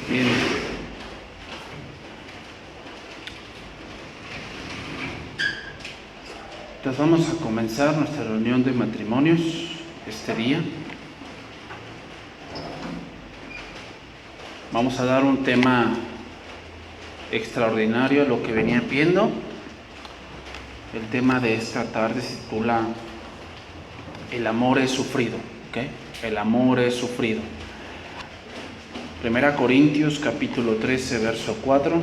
Bien. Entonces vamos a comenzar nuestra reunión de matrimonios este día. Vamos a dar un tema extraordinario a lo que venía viendo. El tema de esta tarde se titula El amor es sufrido. ¿Okay? El amor es sufrido. 1 Corintios capítulo 13 verso 4.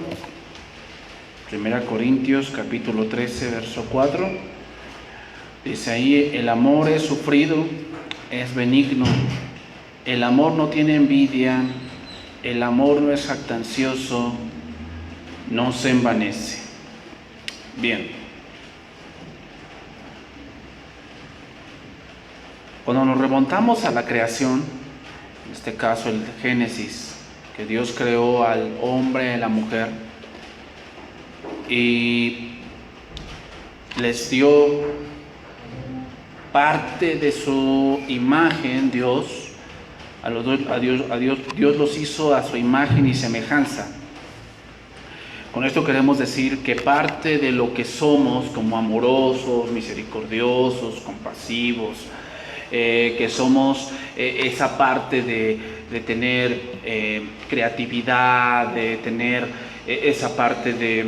1 Corintios capítulo 13 verso 4. Dice ahí: el amor es sufrido, es benigno, el amor no tiene envidia, el amor no es jactancioso, no se envanece. Bien. Cuando nos remontamos a la creación, en este caso el Génesis, que Dios creó al hombre y a la mujer y les dio parte de su imagen, Dios los hizo a su imagen y semejanza. Con esto queremos decir que parte de lo que somos como amorosos, misericordiosos, compasivos, que somos esa parte de tener creatividad, de tener esa parte de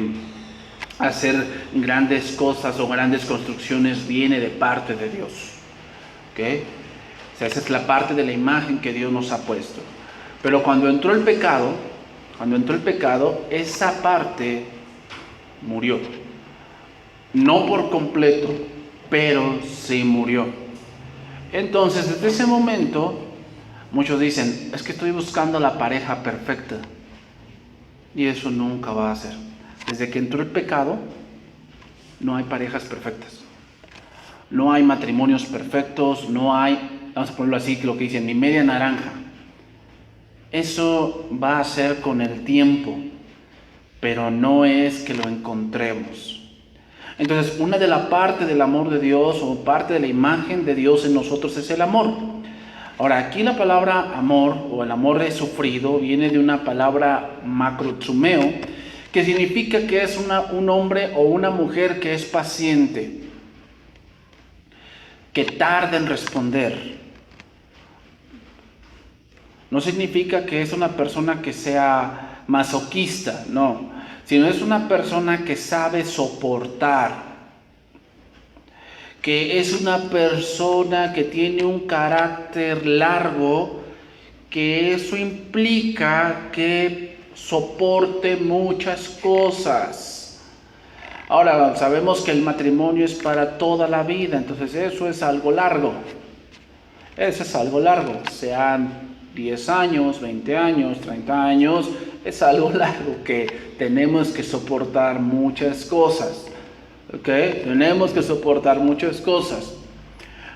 hacer grandes cosas o grandes construcciones, viene de parte de Dios. ¿Okay? O sea, esa es la parte de la imagen que Dios nos ha puesto. Pero cuando entró el pecado, esa parte murió. No por completo, pero sí murió. Entonces, desde ese momento, muchos dicen: es que estoy buscando la pareja perfecta. Y eso nunca va a ser. Desde que entró el pecado, no hay parejas perfectas. No hay matrimonios perfectos, no hay, vamos a ponerlo así, lo que dicen, ni media naranja. Eso va a ser con el tiempo, pero no es que lo encontremos. Entonces, una de la parte del amor de Dios o parte de la imagen de Dios en nosotros es el amor. Ahora, aquí la palabra amor o el amor es sufrido viene de una palabra macrotumeo, que significa que es un hombre o una mujer que es paciente, que tarda en responder. No significa que es una persona que sea masoquista, no, sino es una persona que sabe soportar, que es una persona que tiene un carácter largo, que eso implica que soporte muchas cosas. Ahora, sabemos que el matrimonio es para toda la vida, entonces eso es algo largo. Eso es algo largo, sean 10 años, 20 años, 30 años, es algo largo que tenemos que soportar muchas cosas. ¿Ok? Tenemos que soportar muchas cosas.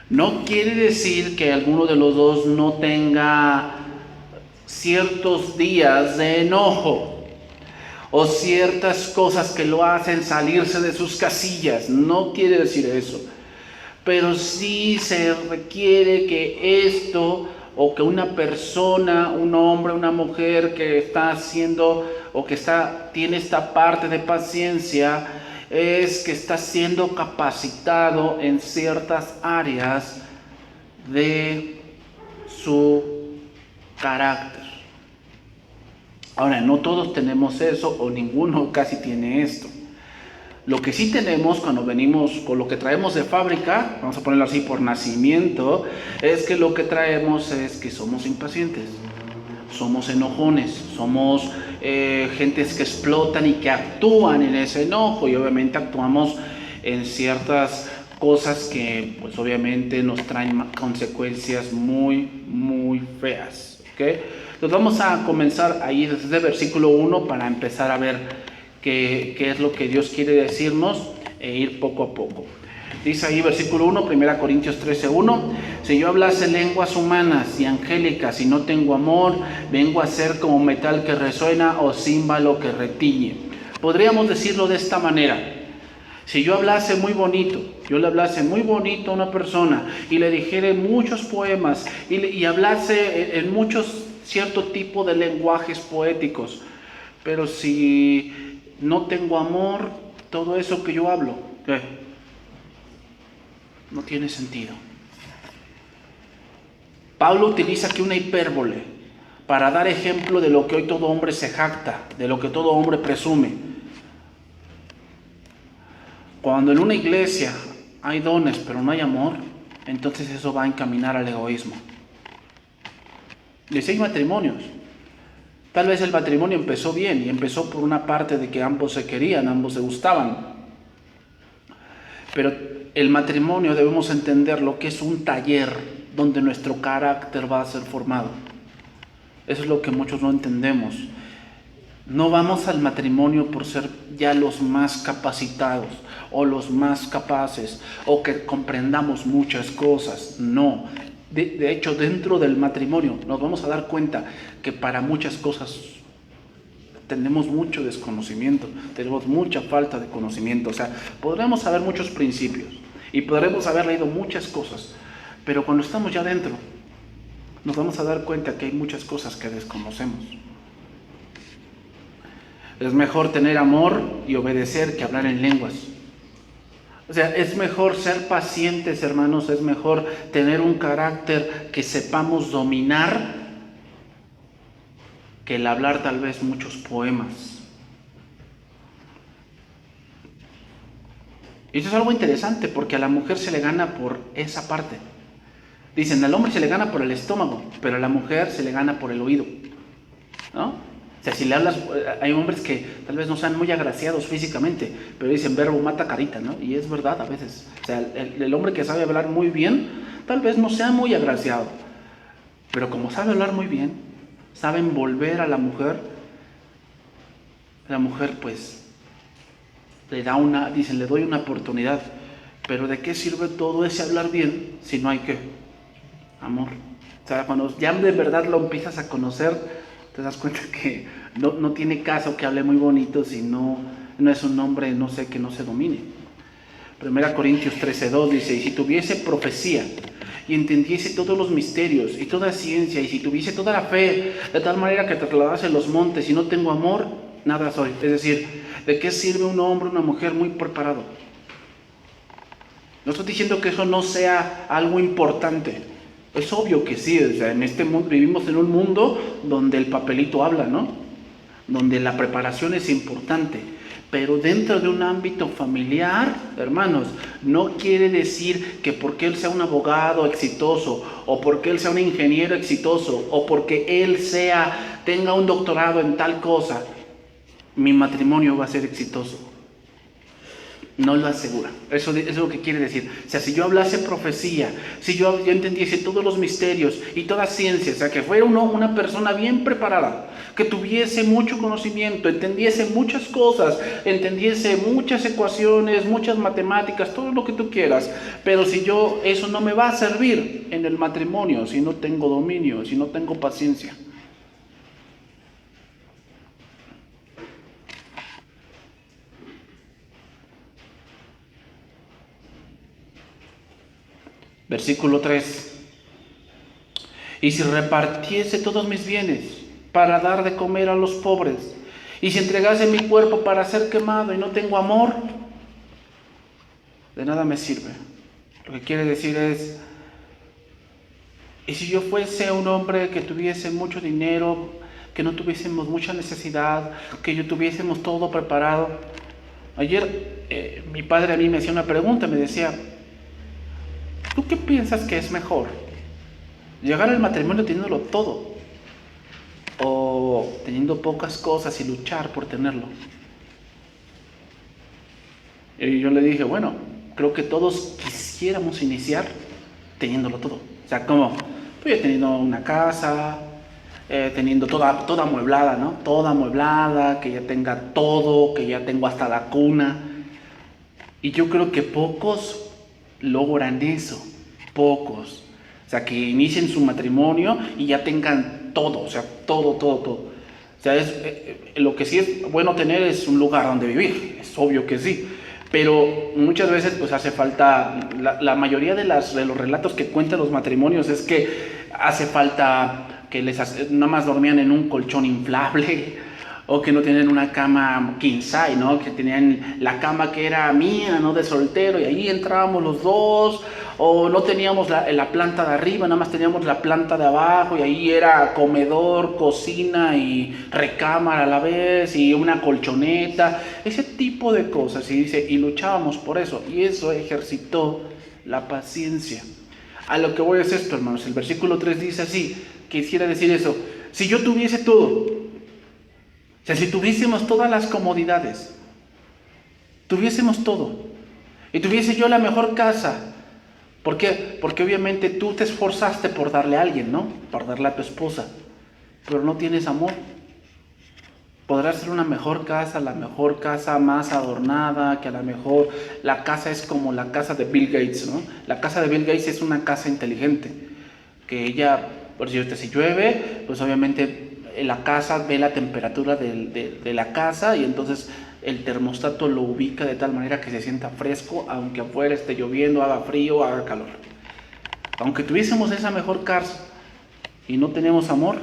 No quiere decir que alguno de los dos no tenga ciertos días de enojo o ciertas cosas que lo hacen salirse de sus casillas. No quiere decir eso. Pero sí se requiere que esto, o que una persona, un hombre, una mujer que está haciendo o que tiene esta parte de paciencia, es que está siendo capacitado en ciertas áreas de su carácter. Ahora, no todos tenemos eso, o ninguno casi tiene esto. Lo que sí tenemos cuando venimos con lo que traemos de fábrica, vamos a ponerlo así por nacimiento, es que lo que traemos es que somos impacientes, somos enojones, somos gentes que explotan y que actúan en ese enojo, y obviamente actuamos en ciertas cosas que pues obviamente nos traen consecuencias muy, muy feas. ¿Okay? Entonces vamos a comenzar ahí desde el versículo 1 para empezar a ver qué es lo que Dios quiere decirnos e ir poco a poco. Dice ahí versículo 1, 1 Corintios 13:1: si yo hablase lenguas humanas y angélicas y no tengo amor, vengo a ser como metal que resuena o címbalo que retiñe. Podríamos decirlo de esta manera: si yo hablase muy bonito, yo le hablase muy bonito a una persona y le dijere muchos poemas y hablase en muchos cierto tipo de lenguajes poéticos, pero si no tengo amor, todo eso que yo hablo, ¿qué? No tiene sentido. Pablo utiliza aquí una hipérbole para dar ejemplo de lo que hoy todo hombre se jacta, de lo que todo hombre presume. Cuando en una iglesia hay dones pero no hay amor, entonces eso va a encaminar al egoísmo. Y si hay matrimonios, tal vez el matrimonio empezó bien y empezó por una parte de que ambos se querían, ambos se gustaban. Pero el matrimonio debemos entender lo que es un taller donde nuestro carácter va a ser formado. Eso es lo que muchos no entendemos. No vamos al matrimonio por ser ya los más capacitados o los más capaces o que comprendamos muchas cosas. No. De hecho, dentro del matrimonio nos vamos a dar cuenta que para muchas cosas tenemos mucho desconocimiento, tenemos mucha falta de conocimiento. O sea, podremos saber muchos principios y podremos haber leído muchas cosas, pero cuando estamos ya dentro, nos vamos a dar cuenta que hay muchas cosas que desconocemos. Es mejor tener amor y obedecer que hablar en lenguas. O sea, es mejor ser pacientes, hermanos, es mejor tener un carácter que sepamos dominar que el hablar tal vez muchos poemas. Y eso es algo interesante porque a la mujer se le gana por esa parte. Dicen, al hombre se le gana por el estómago, pero a la mujer se le gana por el oído, ¿no? O sea, si le hablas, hay hombres que tal vez no sean muy agraciados físicamente, pero dicen verbo mata carita, ¿no? Y es verdad a veces. O sea, el hombre que sabe hablar muy bien, tal vez no sea muy agraciado, pero como sabe hablar muy bien, sabe envolver a la mujer pues le doy una oportunidad. Pero ¿de qué sirve todo ese hablar bien si no hay qué? Amor. O sea, cuando ya de verdad lo empiezas a conocer, te das cuenta que no tiene caso que hable muy bonito si no es un hombre, que no se domine. 1 Corintios 13:2 dice, y si tuviese profecía y entendiese todos los misterios y toda ciencia, y si tuviese toda la fe, de tal manera que trasladase los montes y no tengo amor, nada soy. Es decir, ¿de qué sirve un hombre, una mujer muy preparado? No estoy diciendo que eso no sea algo importante. Es obvio que sí. O sea, en este mundo vivimos en un mundo donde el papelito habla, ¿no? Donde la preparación es importante. Pero dentro de un ámbito familiar, hermanos, no quiere decir que porque él sea un abogado exitoso, o porque él sea un ingeniero exitoso, o porque él tenga un doctorado en tal cosa, mi matrimonio va a ser exitoso. No lo asegura. Eso es lo que quiere decir. O sea, si yo hablase profecía, si yo entendiese todos los misterios y toda ciencia, o sea, que fuera una persona bien preparada, que tuviese mucho conocimiento, entendiese muchas cosas, entendiese muchas ecuaciones, muchas matemáticas, todo lo que tú quieras, pero si eso no me va a servir en el matrimonio, si no tengo dominio, si no tengo paciencia. Versículo 3. Y si repartiese todos mis bienes para dar de comer a los pobres, y si entregase mi cuerpo para ser quemado y no tengo amor, de nada me sirve. Lo que quiere decir es, y si yo fuese un hombre que tuviese mucho dinero, que no tuviésemos mucha necesidad, que yo tuviésemos todo preparado. Ayer mi padre a mí me hacía una pregunta, me decía, ¿tú qué piensas que es mejor? ¿Llegar al matrimonio teniéndolo todo? ¿O teniendo pocas cosas y luchar por tenerlo? Y yo le dije, bueno, creo que todos quisiéramos iniciar teniéndolo todo. O sea, como, pues yo teniendo una casa, teniendo toda amueblada, ¿no? Toda amueblada, que ya tenga todo, que ya tengo hasta la cuna. Y yo creo que pocos logran eso, pocos. O sea, que inicien su matrimonio y ya tengan todo, o sea, todo. O sea, lo que sí es bueno tener es un lugar donde vivir, es obvio que sí. Pero muchas veces pues hace falta, la mayoría de los relatos que cuentan los matrimonios es que hace falta que nada más dormían en un colchón inflable, o que no tenían una cama king size, ¿no? Que tenían la cama que era mía, ¿no? De soltero, y ahí entrábamos los dos, o no teníamos la planta de arriba, nada más teníamos la planta de abajo, y ahí era comedor, cocina y recámara a la vez, y una colchoneta, ese tipo de cosas, y dice, y luchábamos por eso, y eso ejercitó la paciencia. A lo que voy es esto, hermanos, el versículo 3 dice así, quisiera decir eso, si yo tuviese todo, o sea, si tuviésemos todas las comodidades, tuviésemos todo, y tuviese yo la mejor casa, ¿por qué? Porque obviamente tú te esforzaste por darle a alguien, ¿no? Por darle a tu esposa, pero no tienes amor. Podrás ser una mejor casa, la mejor casa más adornada, que a lo mejor la casa es como la casa de Bill Gates, ¿no? La casa de Bill Gates es una casa inteligente, que ella, por cierto, si llueve, pues obviamente la casa ve la temperatura de la casa y entonces el termostato lo ubica de tal manera que se sienta fresco, aunque afuera esté lloviendo, haga frío, haga calor. Aunque tuviésemos esa mejor casa y no tenemos amor,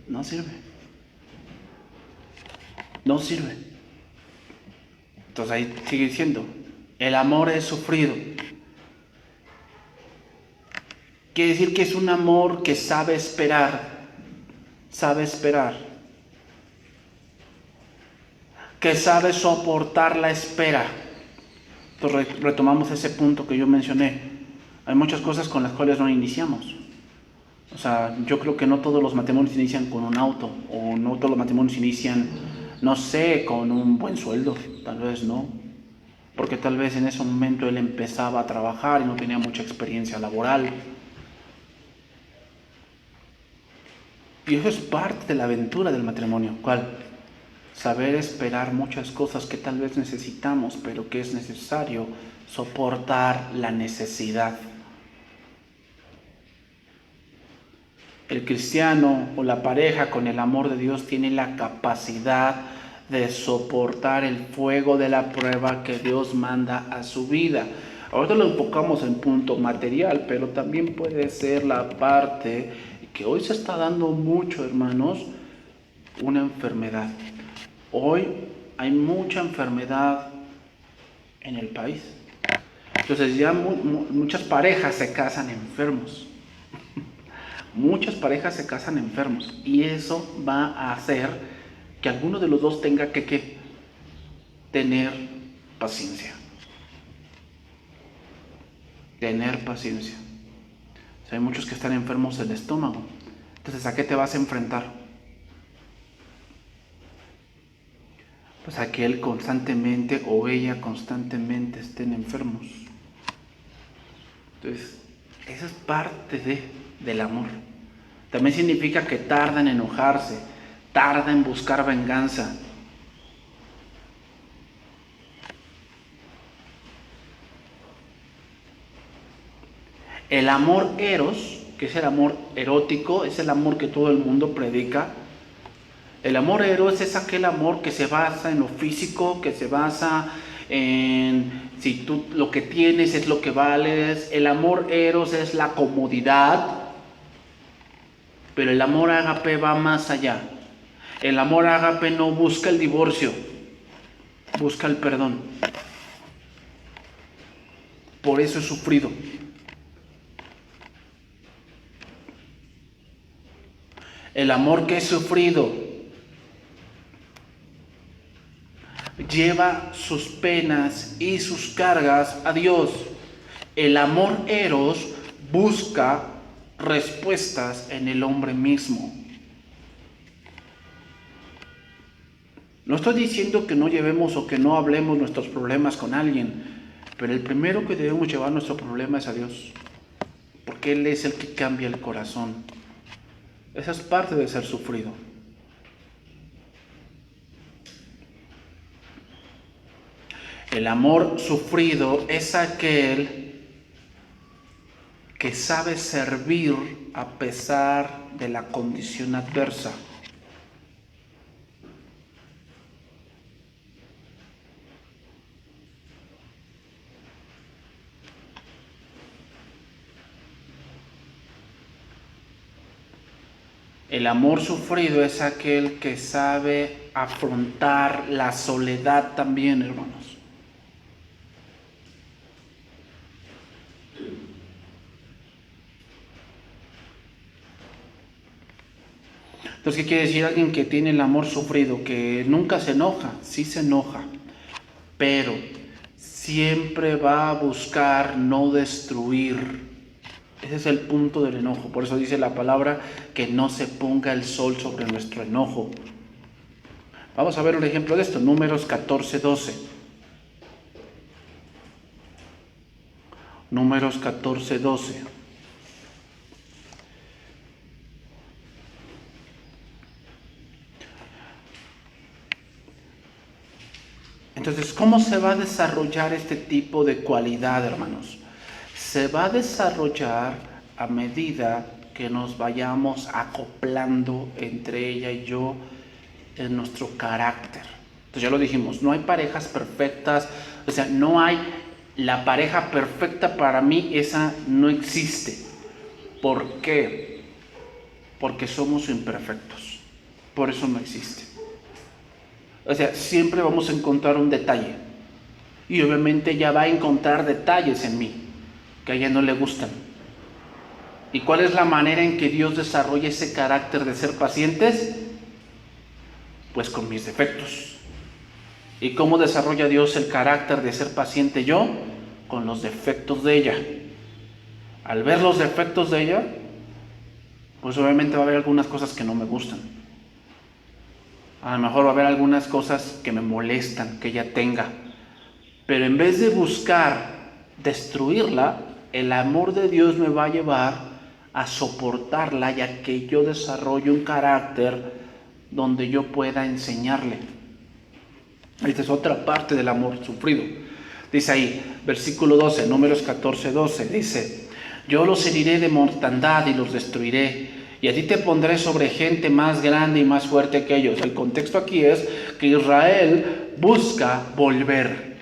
no sirve. No sirve. Entonces ahí sigue diciendo, el amor es sufrido. Quiere decir que es un amor que sabe esperar, que sabe soportar la espera. Entonces retomamos ese punto que yo mencioné. Hay muchas cosas con las cuales no iniciamos. O sea, yo creo que no todos los matrimonios inician con un auto, o no todos los matrimonios inician, no sé, con un buen sueldo, tal vez no. Porque tal vez en ese momento él empezaba a trabajar y no tenía mucha experiencia laboral. Y eso es parte de la aventura del matrimonio. ¿Cuál? Saber esperar muchas cosas que tal vez necesitamos, pero que es necesario soportar la necesidad. El cristiano o la pareja con el amor de Dios tiene la capacidad de soportar el fuego de la prueba que Dios manda a su vida. Ahorita lo enfocamos en punto material, pero también puede ser la parte que hoy se está dando mucho, hermanos, una enfermedad. Hoy hay mucha enfermedad en el país. Entonces ya muchas parejas se casan enfermos. Muchas parejas se casan enfermos y eso va a hacer que alguno de los dos tenga que tener paciencia. Tener paciencia. O sea, hay muchos que están enfermos del estómago. Entonces, ¿a qué te vas a enfrentar? Pues a que él constantemente o ella constantemente estén enfermos. Entonces, eso es parte del amor. También significa que tarda en enojarse, tarda en buscar venganza. El amor eros, que es el amor erótico, es el amor que todo el mundo predica. El amor eros es aquel amor que se basa en lo físico, que se basa en si tú lo que tienes es lo que vales. El amor eros es la comodidad, pero el amor ágape va más allá. El amor ágape no busca el divorcio, busca el perdón. Por eso es sufrido. El amor que es sufrido lleva sus penas y sus cargas a Dios. El amor eros busca respuestas en el hombre mismo. No estoy diciendo que no llevemos o que no hablemos nuestros problemas con alguien, pero el primero que debemos llevar nuestro problema es a Dios, porque Él es el que cambia el corazón. Esa es parte de ser sufrido. El amor sufrido es aquel que sabe servir a pesar de la condición adversa. El amor sufrido es aquel que sabe afrontar la soledad también, hermanos. Entonces, ¿qué quiere decir alguien que tiene el amor sufrido? Que nunca se enoja, sí se enoja, pero siempre va a buscar no destruir. Ese es el punto del enojo. Por eso dice la palabra que no se ponga el sol sobre nuestro enojo. Vamos a ver un ejemplo de esto. Números 14:12. Números 14:12. Entonces, ¿cómo se va a desarrollar este tipo de cualidad, hermanos? Se va a desarrollar a medida que nos vayamos acoplando entre ella y yo en nuestro carácter. Entonces ya lo dijimos, no hay parejas perfectas, o sea, no hay la pareja perfecta para mí, esa no existe. ¿Por qué? Porque somos imperfectos, por eso no existe. O sea, siempre vamos a encontrar un detalle. Y obviamente ella va a encontrar detalles en mí que a ella no le gustan. ¿Y cuál es la manera en que Dios desarrolla ese carácter de ser pacientes? Pues con mis defectos. ¿Y cómo desarrolla Dios el carácter de ser paciente yo? Con los defectos de ella. Al ver los defectos de ella, pues obviamente va a haber algunas cosas que no me gustan. A lo mejor va a haber algunas cosas que me molestan que ella tenga. Pero en vez de buscar destruirla, el amor de Dios me va a llevar a soportarla, ya que yo desarrollo un carácter donde yo pueda enseñarle. Esta es otra parte del amor sufrido. Dice ahí, versículo 12, Números 14:12, dice: yo los heriré de mortandad y los destruiré, y a ti te pondré sobre gente más grande y más fuerte que ellos. El contexto aquí es que Israel busca volver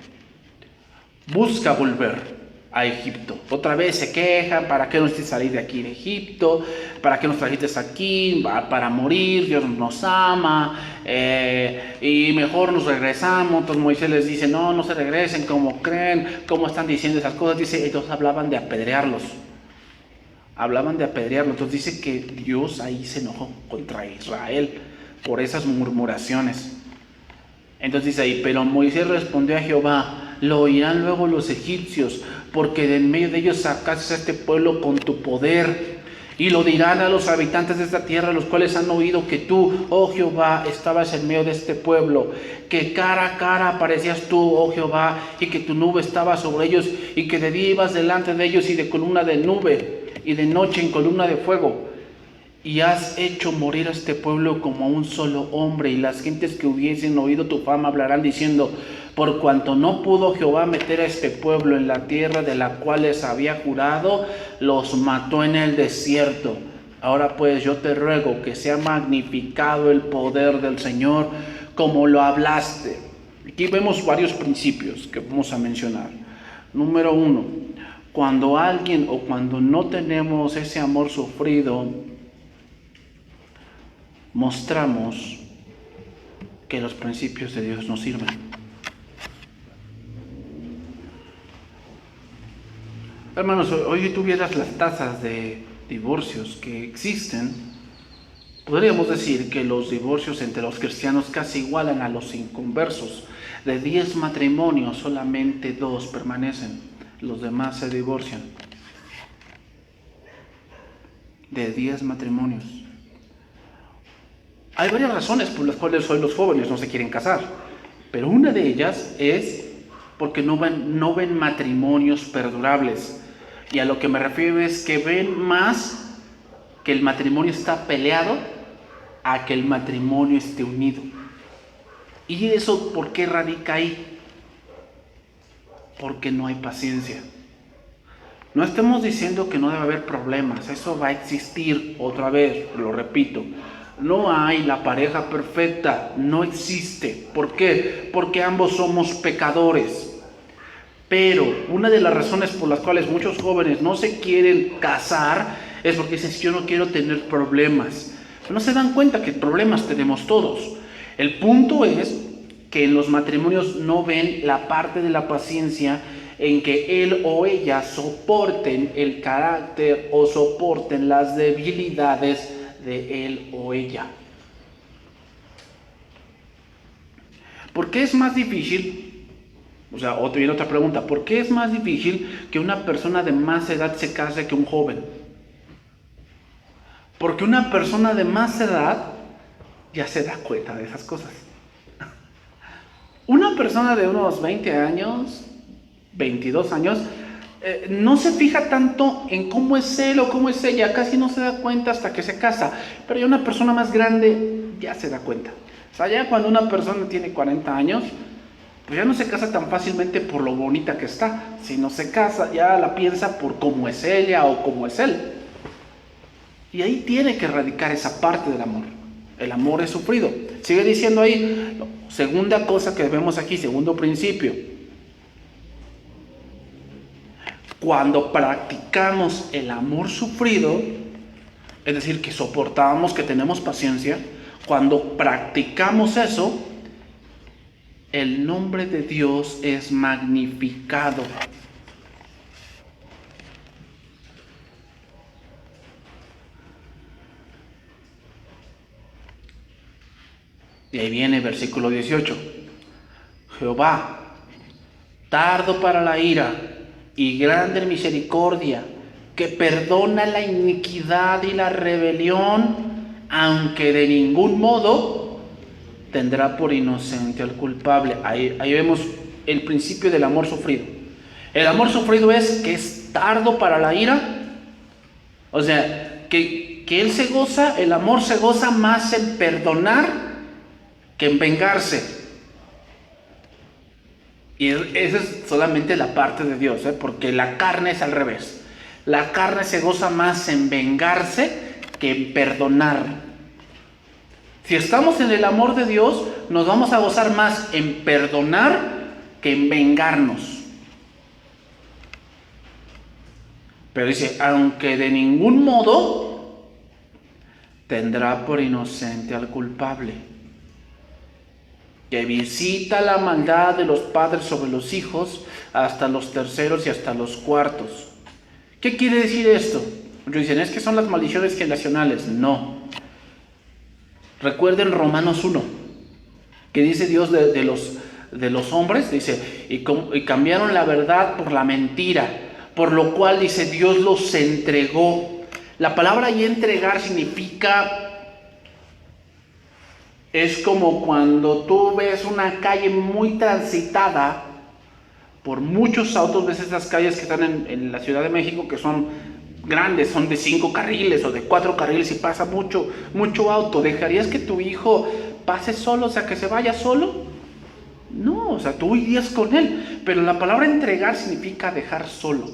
a Egipto. Otra vez se quejan: ¿para qué nos hiciste salir de aquí de Egipto? ¿Para qué nos trajiste aquí? Para morir, Dios nos ama, y mejor nos regresamos. Entonces Moisés les dice: no se regresen, ¿cómo creen? ¿Cómo están diciendo esas cosas? Dice, ellos hablaban de apedrearlos. Entonces dice que Dios ahí se enojó contra Israel por esas murmuraciones. Entonces dice ahí: pero Moisés respondió a Jehová: lo oirán luego los egipcios, porque de en medio de ellos sacaste a este pueblo con tu poder. Y lo dirán a los habitantes de esta tierra, los cuales han oído que tú, oh Jehová, estabas en medio de este pueblo, que cara a cara aparecías tú, oh Jehová, y que tu nube estaba sobre ellos, y que de día ibas delante de ellos y de columna de nube, y de noche en columna de fuego. Y has hecho morir a este pueblo como a un solo hombre, y las gentes que hubiesen oído tu fama hablarán diciendo: por cuanto no pudo Jehová meter a este pueblo en la tierra de la cual les había jurado, los mató en el desierto. Ahora pues yo te ruego que sea magnificado el poder del Señor como lo hablaste. Aquí vemos varios principios que vamos a mencionar. Número 1, cuando alguien o cuando no tenemos ese amor sufrido, mostramos que los principios de Dios no sirven. Hermanos, hoy si tuvieras las tasas de divorcios que existen, podríamos decir que los divorcios entre los cristianos casi igualan a los inconversos. De 10 matrimonios, solamente 2 permanecen, los demás se divorcian. De 10 matrimonios. Hay varias razones por las cuales hoy los jóvenes no se quieren casar, pero una de ellas es porque no ven matrimonios perdurables. Y a lo que me refiero es que ven más que el matrimonio está peleado a que el matrimonio esté unido. ¿Y eso por qué radica ahí? Porque no hay paciencia. No estamos diciendo que no debe haber problemas, eso va a existir otra vez, lo repito. No hay la pareja perfecta, no existe. ¿Por qué? Porque ambos somos pecadores. Pero una de las razones por las cuales muchos jóvenes no se quieren casar es porque dicen: yo no quiero tener problemas. No se dan cuenta que problemas tenemos todos. El punto es que en los matrimonios no ven la parte de la paciencia en que él o ella soporten el carácter o soporten las debilidades de él o ella. ¿Por qué es más difícil? O sea, viene otra pregunta. ¿Por qué es más difícil que una persona de más edad se case que un joven? Porque una persona de más edad ya se da cuenta de esas cosas. Una persona de unos 20 años, 22 años, no se fija tanto en cómo es él o cómo es ella, casi no se da cuenta hasta que se casa. Pero ya una persona más grande ya se da cuenta. O sea, ya cuando una persona tiene 40 años, pues ya no se casa tan fácilmente por lo bonita que está, sino se casa, ya la piensa por cómo es ella o cómo es él. Y ahí tiene que radicar esa parte del amor. El amor es sufrido. Sigue diciendo ahí, segunda cosa que vemos aquí, segundo principio. Cuando practicamos el amor sufrido, es decir, que soportamos, que tenemos paciencia, cuando practicamos eso, el nombre de Dios es magnificado. Y ahí viene versículo 18. Jehová, tardo para la ira y grande en misericordia, que perdona la iniquidad y la rebelión, aunque de ningún modo tendrá por inocente al culpable. Ahí vemos el principio del amor sufrido. El amor sufrido es que es tardo para la ira. O sea, que él se goza, el amor se goza más en perdonar que en vengarse. Y esa es solamente la parte de Dios, porque la carne es al revés. La carne se goza más en vengarse que en perdonar. Si estamos en el amor de Dios, nos vamos a gozar más en perdonar que en vengarnos. Pero dice, aunque de ningún modo tendrá por inocente al culpable, que visita la maldad de los padres sobre los hijos hasta los terceros y hasta los cuartos. ¿Qué quiere decir esto? Muchos dicen, es que son las maldiciones generacionales. No. Recuerden Romanos 1, que dice Dios de los hombres, dice, y cambiaron la verdad por la mentira, por lo cual, dice, Dios los entregó. La palabra ahí entregar significa... Es como cuando tú ves una calle muy transitada por muchos autos, ves esas calles que están en la Ciudad de México, que son grandes, son de 5 carriles o de 4 carriles y pasa mucho auto. ¿Dejarías que tu hijo pase solo, o sea, que se vaya solo? No, o sea, tú irías con él. Pero la palabra entregar significa dejar solo.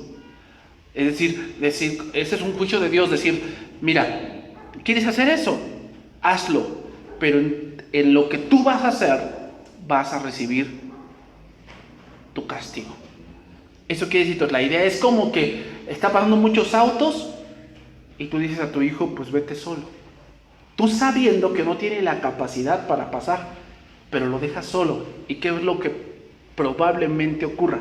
Es decir, ese es un juicio de Dios, decir, mira, ¿quieres hacer eso? Hazlo. Pero en lo que tú vas a hacer, vas a recibir tu castigo. Eso quiere decir, la idea es como que está pasando muchos autos y tú dices a tu hijo, pues vete solo. Tú sabiendo que no tiene la capacidad para pasar, pero lo dejas solo. ¿Y qué es lo que probablemente ocurra?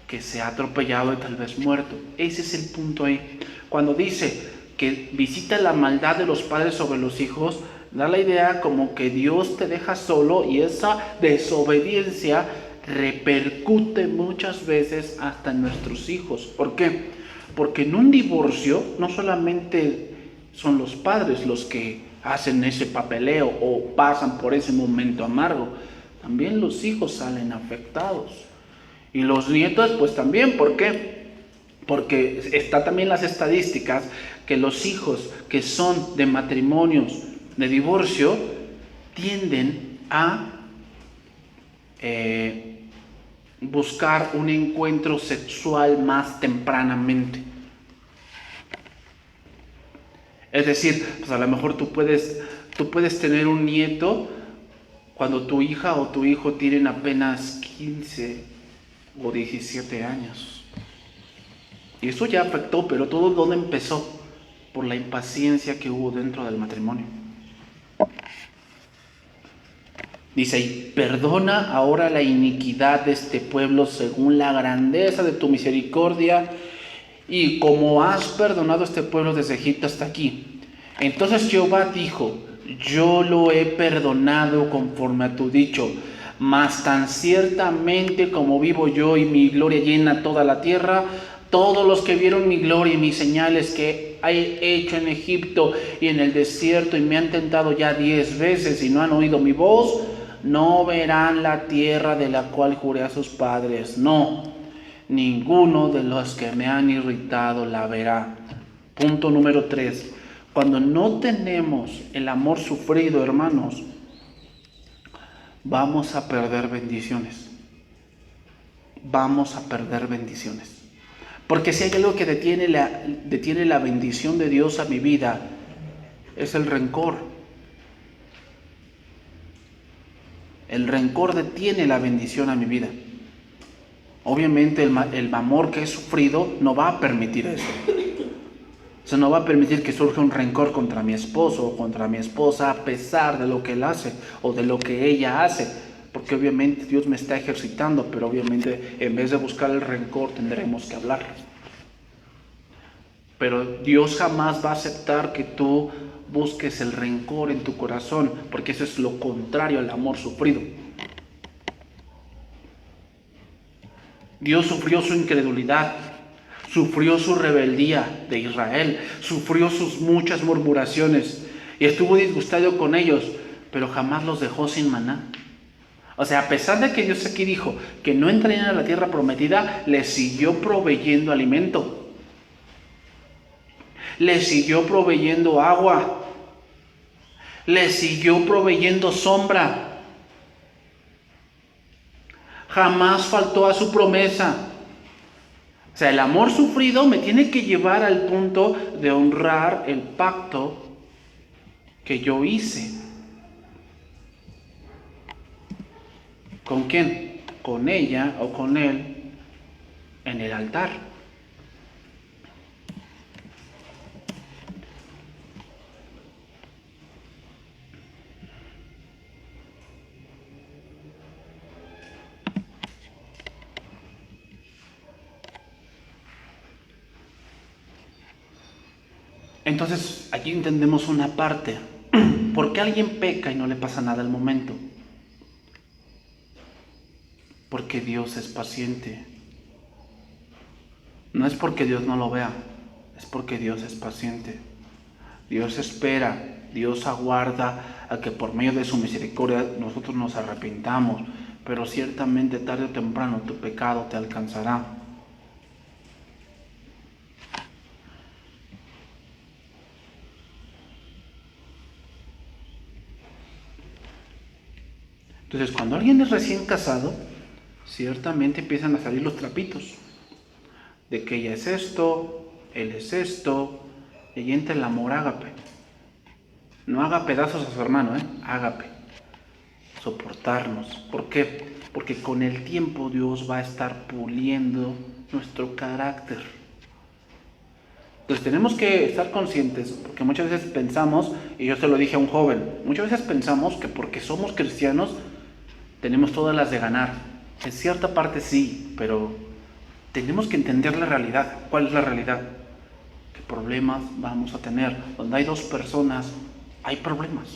Que sea atropellado y tal vez muerto. Ese es el punto ahí. Cuando dice que visita la maldad de los padres sobre los hijos, da la idea como que Dios te deja solo y esa desobediencia repercute muchas veces hasta en nuestros hijos. ¿Por qué? Porque en un divorcio no solamente son los padres los que hacen ese papeleo o pasan por ese momento amargo, también los hijos salen afectados. Y los nietos pues también. ¿Por qué? Porque está también las estadísticas que los hijos que son de matrimonios de divorcio tienden a buscar un encuentro sexual más tempranamente. Es decir, pues a lo mejor tú puedes tener un nieto cuando tu hija o tu hijo tienen apenas 15 o 17 años. Y eso ya afectó, pero todo ¿dónde empezó? por la impaciencia que hubo dentro del matrimonio. Dice, y perdona ahora la iniquidad de este pueblo según la grandeza de tu misericordia, y como has perdonado a este pueblo desde Egipto hasta aquí. Entonces Jehová dijo, yo lo he perdonado conforme a tu dicho, mas tan ciertamente como vivo yo y mi gloria llena toda la tierra, todos los que vieron mi gloria y mis señales que he hecho en Egipto y en el desierto, y me han tentado ya 10 veces y no han oído mi voz, no verán la tierra de la cual juré a sus padres. No, ninguno de los que me han irritado la verá. Punto número 3. Cuando no tenemos el amor sufrido, hermanos, vamos a perder bendiciones. Vamos a perder bendiciones. Porque si hay algo que detiene la bendición de Dios a mi vida, es el rencor. El rencor detiene la bendición a mi vida. Obviamente el amor que he sufrido no va a permitir eso. O sea, no va a permitir que surja un rencor contra mi esposo o contra mi esposa a pesar de lo que él hace o de lo que ella hace. Porque obviamente Dios me está ejercitando, pero obviamente en vez de buscar el rencor tendremos que hablar. Pero Dios jamás va a aceptar que tú busques el rencor en tu corazón, porque eso es lo contrario al amor sufrido. Dios sufrió su incredulidad, sufrió su rebeldía de Israel, sufrió sus muchas murmuraciones y estuvo disgustado con ellos, pero jamás los dejó sin maná. O sea, a pesar de que Dios aquí dijo que no entrarían a la tierra prometida, les siguió proveyendo alimento. Les siguió proveyendo agua. Les siguió proveyendo sombra. Jamás faltó a su promesa. O sea, el amor sufrido me tiene que llevar al punto de honrar el pacto que yo hice. ¿Con quién? Con ella o con él en el altar. Entonces, aquí entendemos una parte. ¿Por qué alguien peca y no le pasa nada al momento? Porque Dios es paciente. No es porque Dios no lo vea, es porque Dios es paciente. Dios espera, Dios aguarda a que por medio de su misericordia nosotros nos arrepintamos, pero ciertamente tarde o temprano tu pecado te alcanzará. Entonces, cuando alguien es recién casado, ciertamente empiezan a salir los trapitos. De que ella es esto, él es esto, y ahí entra el amor ágape. No haga pedazos a su hermano, ágape. Soportarnos. ¿Por qué? Porque con el tiempo Dios va a estar puliendo nuestro carácter. Entonces tenemos que estar conscientes, porque muchas veces pensamos, y yo se lo dije a un joven, muchas veces pensamos que porque somos cristianos tenemos todas las de ganar. En cierta parte sí, pero tenemos que entender la realidad. ¿Cuál es la realidad? ¿Qué problemas vamos a tener? Donde hay dos personas, hay problemas.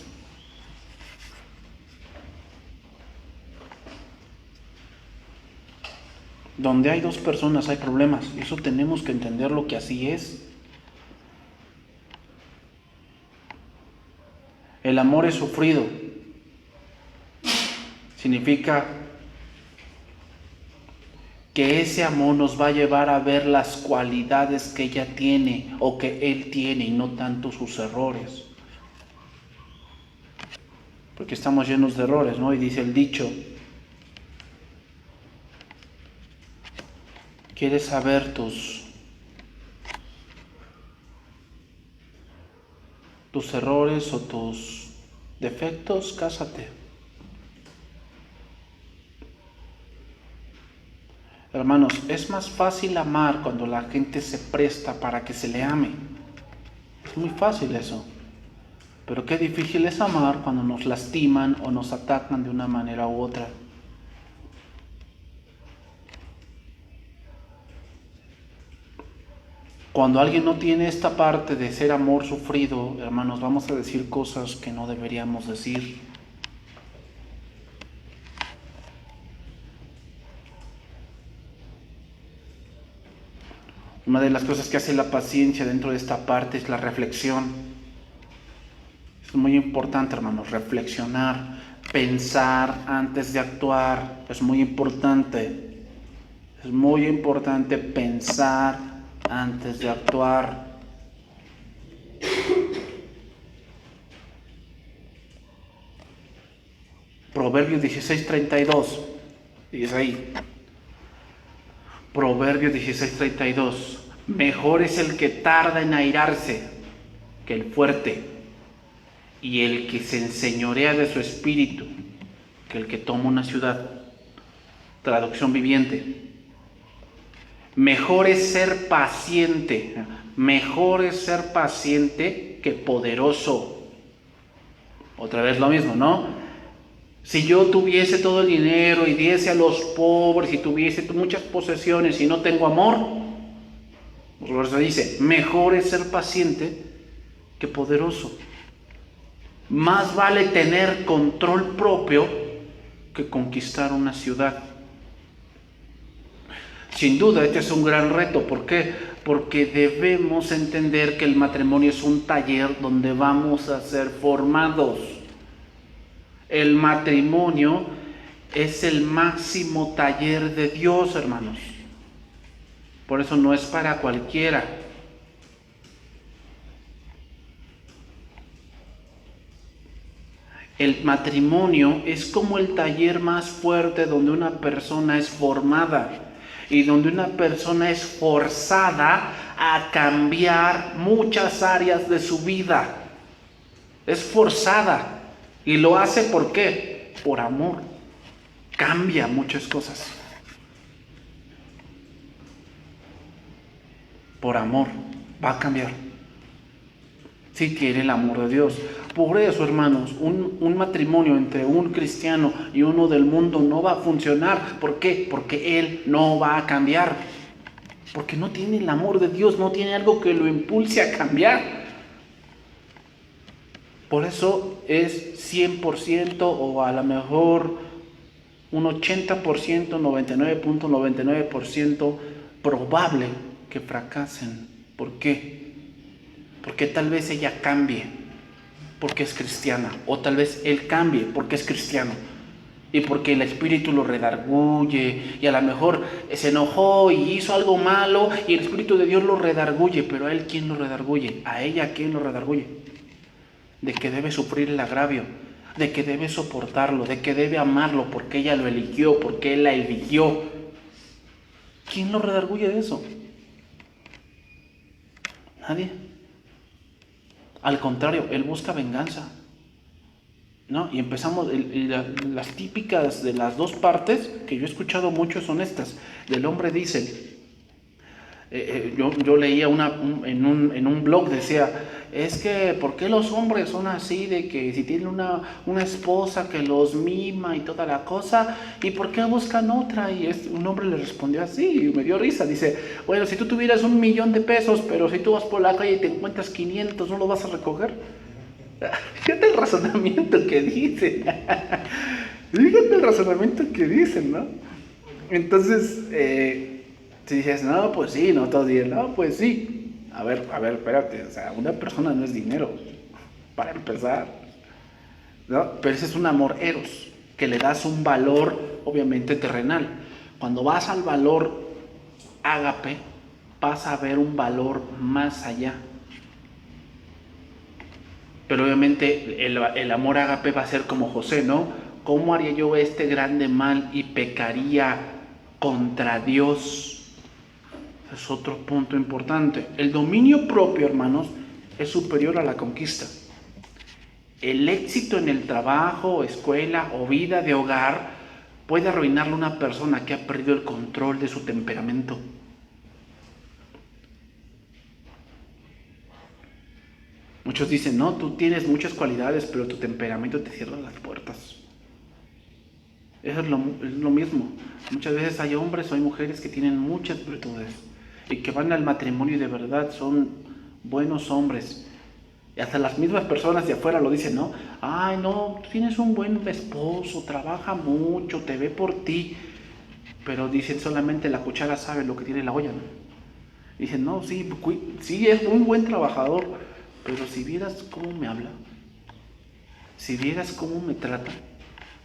Donde hay dos personas, hay problemas. Y eso tenemos que entenderlo, que así es. El amor es sufrido. Significa que ese amor nos va a llevar a ver las cualidades que ella tiene o que él tiene y no tanto sus errores. Porque estamos llenos de errores, ¿no? Y dice el dicho, ¿quieres saber tus errores o tus defectos? Cásate. Hermanos, es más fácil amar cuando la gente se presta para que se le ame. Es muy fácil eso. Pero qué difícil es amar cuando nos lastiman o nos atacan de una manera u otra. Cuando alguien no tiene esta parte de ser amor sufrido, hermanos, vamos a decir cosas que no deberíamos decir. Una de las cosas que hace la paciencia dentro de esta parte es la reflexión. Es muy importante, hermanos, reflexionar, pensar antes de actuar. Es muy importante. Es muy importante pensar antes de actuar. Proverbios 16:32. Dice ahí. Proverbios 16:32. Mejor es el que tarda en airarse que el fuerte, y el que se enseñorea de su espíritu que el que toma una ciudad. Traducción viviente. Mejor es ser paciente. Mejor es ser paciente que poderoso. Otra vez lo mismo, ¿no? Si yo tuviese todo el dinero y diese a los pobres y tuviese muchas posesiones y no tengo amor, por eso dice, mejor es ser paciente que poderoso. Más vale tener control propio que conquistar una ciudad. Sin duda, este es un gran reto. ¿Por qué? Porque debemos entender que el matrimonio es un taller donde vamos a ser formados. El matrimonio es el máximo taller de Dios, hermanos. Por eso no es para cualquiera. El matrimonio es como el taller más fuerte donde una persona es formada y donde una persona es forzada a cambiar muchas áreas de su vida. Es forzada. Y lo hace ¿por qué? Por amor. Cambia muchas cosas. Por amor. Va a cambiar. Si quiere el amor de Dios. Por eso, hermanos, un matrimonio entre un cristiano y uno del mundo no va a funcionar. ¿Por qué? Porque él no va a cambiar. Porque no tiene el amor de Dios, no tiene algo que lo impulse a cambiar. Por eso es 100% o a lo mejor un 80%, 99.99% probable que fracasen. ¿Por qué? Porque tal vez ella cambie porque es cristiana, o tal vez él cambie porque es cristiano, y porque el Espíritu lo redarguye, y a lo mejor se enojó y hizo algo malo, y el Espíritu de Dios lo redarguye, pero a él ¿quién lo redarguye? ¿A ella quién lo redarguye? De que debe sufrir el agravio, de que debe soportarlo, de que debe amarlo porque ella lo eligió, porque él la eligió. ¿Quién lo redarguye de eso? Nadie. Al contrario, él busca venganza, ¿no? Y empezamos, las típicas de las dos partes que yo he escuchado mucho son estas. Del hombre dice, yo leía en un blog, decía, es que ¿por qué los hombres son así? De que si tienen una esposa que los mima y toda la cosa, ¿y por qué buscan otra? Y un hombre le respondió así y me dio risa. Dice, bueno, si tú tuvieras 1,000,000 de pesos, pero si tú vas por la calle y te encuentras 500, ¿no lo vas a recoger? Fíjate el razonamiento que dice. Fíjate el razonamiento que dicen, ¿no? Entonces, si dices, no, pues sí, no, todos dicen, no, pues sí. A ver, espérate, o sea, una persona no es dinero, para empezar, ¿no? Pero ese es un amor eros, que le das un valor, obviamente, terrenal. Cuando vas al valor ágape, vas a ver un valor más allá. Pero obviamente el amor ágape va a ser como José, ¿no? ¿Cómo haría yo este grande mal y pecaría contra Dios? Es otro punto importante. El dominio propio, hermanos, es superior a la conquista. El éxito en el trabajo, escuela o vida de hogar puede arruinarle a una persona que ha perdido el control de su temperamento. Muchos dicen, no, tú tienes muchas cualidades, pero tu temperamento te cierra las puertas. Eso es lo mismo. Muchas veces hay hombres o hay mujeres que tienen muchas virtudes y que van al matrimonio y de verdad son buenos hombres. Y hasta las mismas personas de afuera lo dicen, ¿no? Ay, no, tú tienes un buen esposo, trabaja mucho, te ve por ti. Pero dicen solamente la cuchara sabe lo que tiene la olla, ¿no? Dicen, no, sí, sí es un buen trabajador, pero si vieras cómo me habla, si vieras cómo me trata.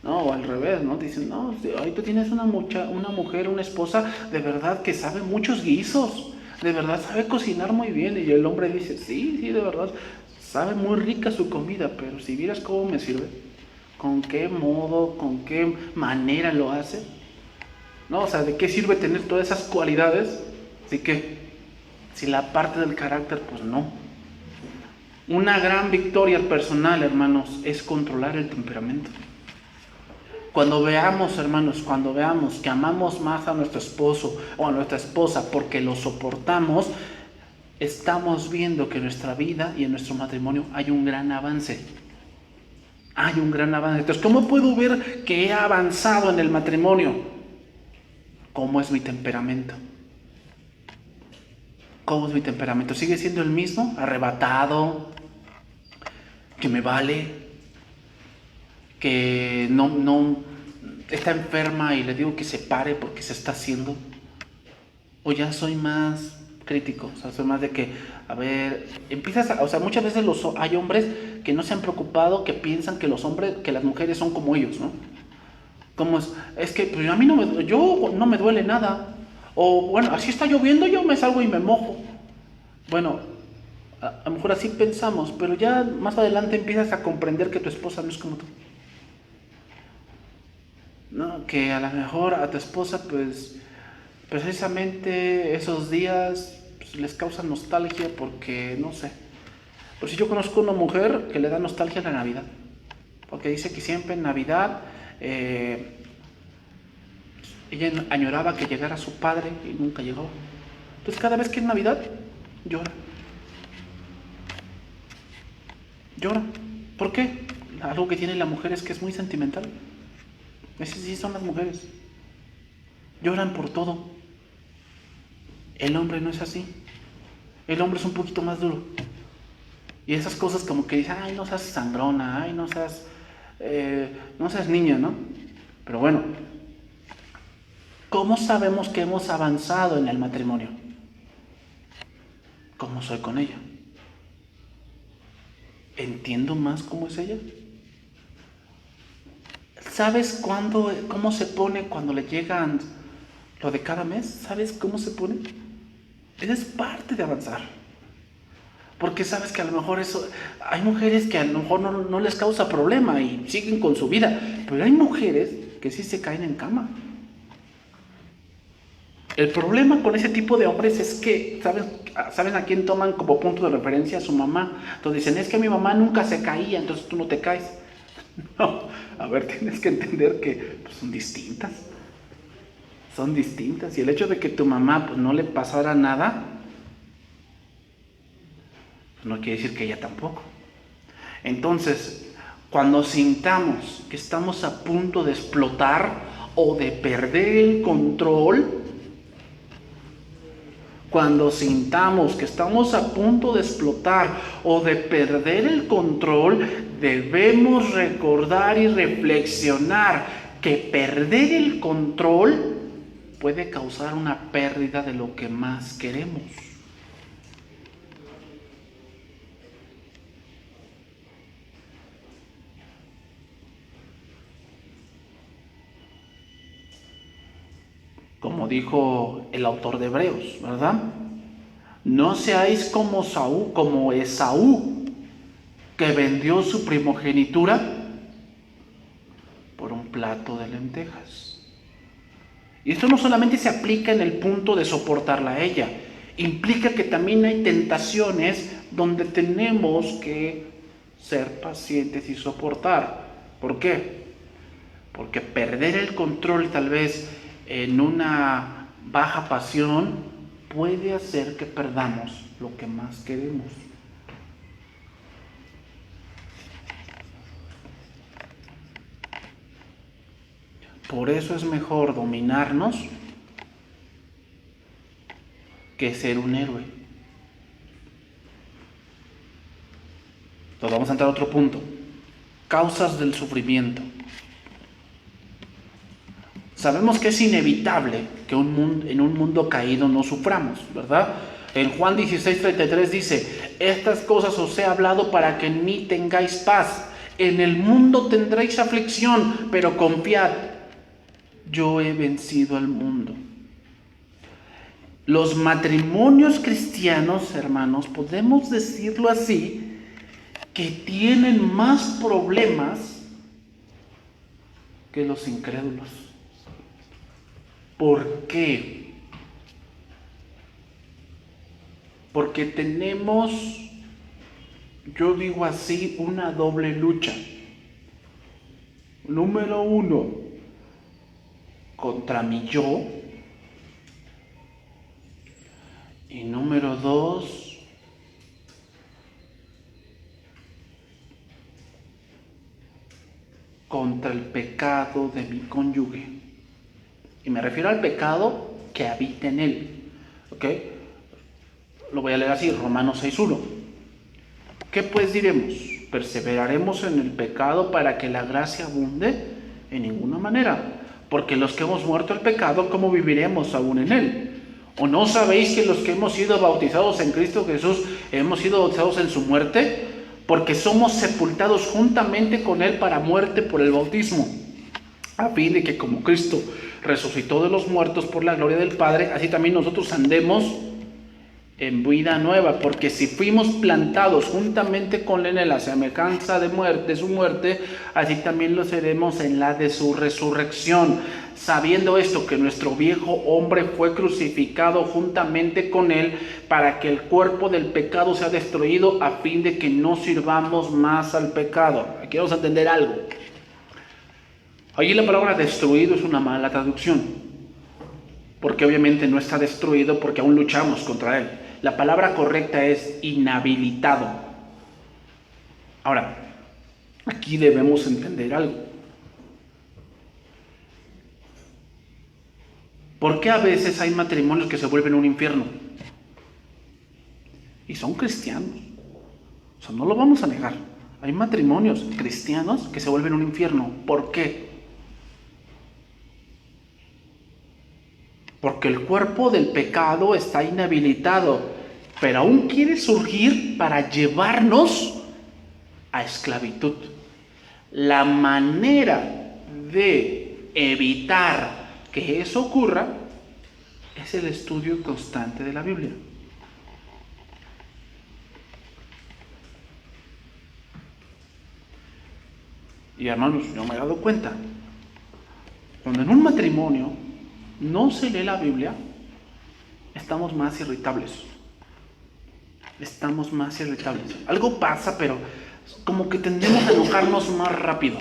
No, o al revés, ¿no? Dicen, no, ahí tú tienes una mujer, una esposa de verdad que sabe muchos guisos, de verdad sabe cocinar muy bien. Y el hombre dice, sí, de verdad, sabe muy rica su comida, pero si vieras cómo me sirve, con qué modo, con qué manera lo hace. No, o sea, ¿de qué sirve tener todas esas cualidades? Así que, si la parte del carácter, pues no. Una gran victoria personal, hermanos, es controlar el temperamento. Cuando veamos, hermanos, cuando veamos que amamos más a nuestro esposo o a nuestra esposa porque lo soportamos, estamos viendo que en nuestra vida y en nuestro matrimonio hay un gran avance. Hay un gran avance. Entonces, ¿cómo puedo ver que he avanzado en el matrimonio? ¿Cómo es mi temperamento? ¿Cómo es mi temperamento? ¿Sigue siendo el mismo? ¿Arrebatado? ¿Que me vale? ¿Que no está enferma y le digo que se pare porque se está haciendo? ¿O ya soy más crítico? O sea, soy más de que, a ver, o sea, muchas veces hay hombres que no se han preocupado, que piensan que que las mujeres son como ellos, ¿no? Como es que pues, a mí yo no me duele nada. O bueno, así está lloviendo, yo me salgo y me mojo. Bueno, a lo mejor así pensamos, pero ya más adelante empiezas a comprender que tu esposa no es como tú. ¿No? Que a lo mejor a tu esposa, pues, precisamente esos días pues, les causa nostalgia porque, no sé. Por si yo conozco una mujer que le da nostalgia a la Navidad. Porque dice que siempre en Navidad ella añoraba que llegara su padre y nunca llegó. Entonces cada vez que es Navidad, llora. Llora. ¿Por qué? Algo que tiene la mujer es que es muy sentimental. Esas sí son las mujeres. Lloran por todo. El hombre no es así. El hombre es un poquito más duro. Y esas cosas como que dicen, ay, no seas sangrona, ay, no seas niña, ¿no? Pero bueno, ¿cómo sabemos que hemos avanzado en el matrimonio? ¿Cómo soy con ella? ¿Entiendo más cómo es ella? ¿Sabes cómo se pone cuando le llegan lo de cada mes? ¿Sabes cómo se pone? Esa es parte de avanzar. Porque sabes que a lo mejor hay mujeres que a lo mejor no les causa problema y siguen con su vida, pero hay mujeres que sí se caen en cama. El problema con ese tipo de hombres es que, ¿saben a quién toman como punto de referencia? A su mamá. Entonces dicen, es que mi mamá nunca se caía, entonces tú no te caes. No, a ver, tienes que entender que pues, son distintas. Son distintas. Y el hecho de que tu mamá pues, no le pasara nada, pues, no quiere decir que ella tampoco. Entonces, cuando sintamos que estamos a punto de explotar o de perder el control, cuando sintamos que estamos a punto de explotar o de perder el control, debemos recordar y reflexionar que perder el control puede causar una pérdida de lo que más queremos. Como dijo el autor de Hebreos, ¿verdad? No seáis como Esaú, que vendió su primogenitura por un plato de lentejas. Y esto no solamente se aplica en el punto de soportarla a ella, implica que también hay tentaciones donde tenemos que ser pacientes y soportar. ¿Por qué? Porque perder el control tal vez en una baja pasión puede hacer que perdamos lo que más queremos. Por eso es mejor dominarnos que ser un héroe. Entonces vamos a entrar a otro punto. Causas del sufrimiento. Sabemos que es inevitable que en un mundo caído no suframos, ¿verdad? En Juan 16:33 dice: estas cosas os he hablado para que en mí tengáis paz. En el mundo tendréis aflicción, pero confiad, yo he vencido al mundo. Los matrimonios cristianos, hermanos, podemos decirlo así, que tienen más problemas que los incrédulos. ¿Por qué? Porque tenemos, yo digo así, una doble lucha. Número uno, contra mi yo. Y número dos, contra el pecado de mi cónyuge. Y me refiero al pecado que habita en él. ¿Ok? Lo voy a leer así, Romanos 6:1. ¿Qué pues diremos? ¿Perseveraremos en el pecado para que la gracia abunde? En ninguna manera. Porque los que hemos muerto al pecado, ¿cómo viviremos aún en él? ¿O no sabéis que los que hemos sido bautizados en Cristo Jesús, hemos sido bautizados en su muerte? Porque somos sepultados juntamente con él para muerte por el bautismo, a fin de que como Cristo resucitó de los muertos por la gloria del Padre, así también nosotros andemos en vida nueva. Porque si fuimos plantados juntamente con él en la semejanza de su muerte, así también lo seremos en la de su resurrección. Sabiendo esto, que nuestro viejo hombre fue crucificado juntamente con él, para que el cuerpo del pecado sea destruido, a fin de que no sirvamos más al pecado. Aquí vamos a entender algo. Allí la palabra destruido es una mala traducción, porque obviamente no está destruido, porque aún luchamos contra él. La palabra correcta es inhabilitado. Ahora, aquí debemos entender algo. ¿Por qué a veces hay matrimonios que se vuelven un infierno? Y son cristianos. O sea, no lo vamos a negar. Hay matrimonios cristianos que se vuelven un infierno. ¿Por qué? Porque el cuerpo del pecado está inhabilitado, pero aún quiere surgir para llevarnos a esclavitud. La manera de evitar que eso ocurra es el estudio constante de la Biblia. Y hermanos, yo me he dado cuenta, cuando en un matrimonio no se lee la Biblia, estamos más irritables. Estamos más irritables. Algo pasa, pero como que tendemos a enojarnos más rápido.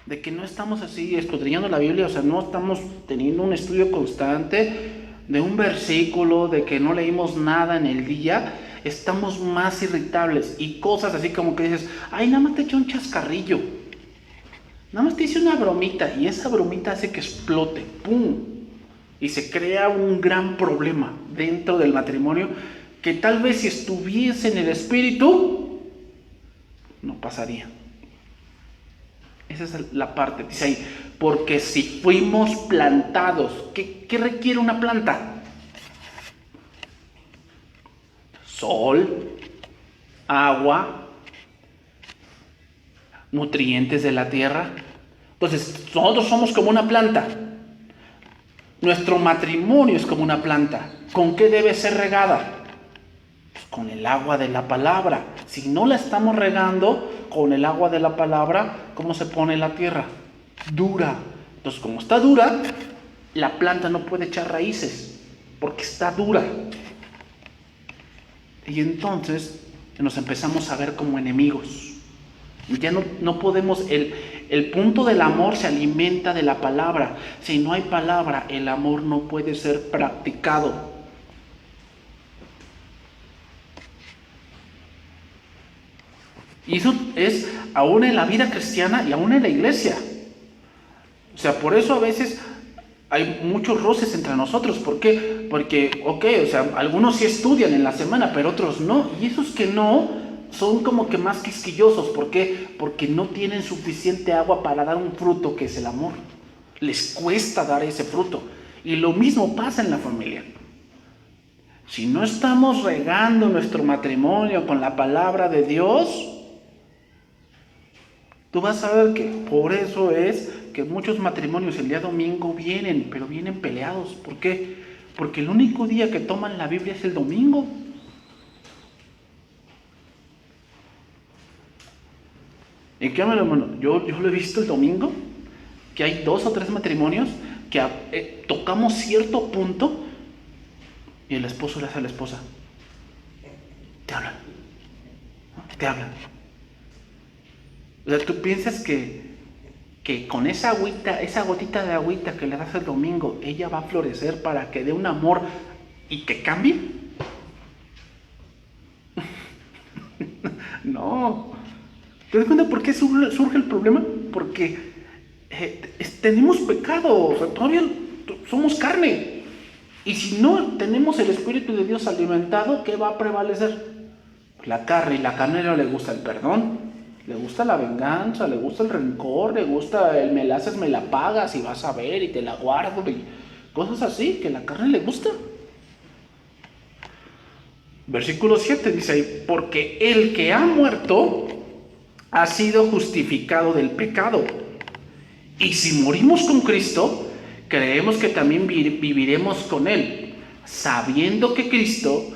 De que no estamos así escudriñando la Biblia, o sea, no estamos teniendo un estudio constante de un versículo, de que no leímos nada en el día, estamos más irritables. Y cosas así como que dices, ay, nada más te eché un chascarrillo, nada más te hice una bromita, y esa bromita hace que explote, ¡pum! Y se crea un gran problema dentro del matrimonio, que tal vez si estuviese en el espíritu, no pasaría. Esa es la parte, dice ahí, porque si fuimos plantados, ¿qué requiere una planta? Sol, agua, nutrientes de la tierra. Entonces, nosotros somos como una planta. Nuestro matrimonio es como una planta. ¿Con qué debe ser regada? Pues con el agua de la palabra. Si no la estamos regando con el agua de la palabra, ¿cómo se pone la tierra? Dura. Entonces, como está dura, la planta no puede echar raíces, porque está dura. Y entonces nos empezamos a ver como enemigos. Ya no podemos, el punto del amor se alimenta de la palabra. Si no hay palabra, el amor no puede ser practicado. Y eso es aún en la vida cristiana y aún en la iglesia. O O sea, por eso a veces hay muchos roces entre nosotros. ¿Por qué? Porque, o sea, algunos sí estudian en la semana, pero otros no. Y esos que no, son como que más quisquillosos. ¿Por qué? Porque no tienen suficiente agua para dar un fruto que es el amor. Les cuesta dar ese fruto. Y lo mismo pasa en la familia. Si no estamos regando nuestro matrimonio con la palabra de Dios, tú vas a ver que por eso es que muchos matrimonios el día domingo vienen, pero vienen peleados. ¿Por qué? Porque el único día que toman la Biblia es el domingo. ¿Y qué, hermano? Yo lo he visto el domingo, que hay 2 o 3 matrimonios que tocamos cierto punto y el esposo le hace a la esposa: te hablan, te hablan. O sea, tú piensas que con esa agüita, esa gotita de agüita que le das el domingo, ella va a florecer para que dé un amor y que cambie. No. ¿Te das cuenta por qué surge el problema? Porque tenemos pecado, o sea, todavía somos carne. Y si no tenemos el Espíritu de Dios alimentado, ¿qué va a prevalecer? La carne. Y la carne no le gusta el perdón, le gusta la venganza, le gusta el rencor, le gusta el me la haces, me la pagas y vas a ver y te la guardo y cosas así que la carne le gusta. Versículo 7 dice ahí: porque el que ha muerto ha sido justificado del pecado. Y si morimos con Cristo, creemos que también viviremos con Él, sabiendo que Cristo,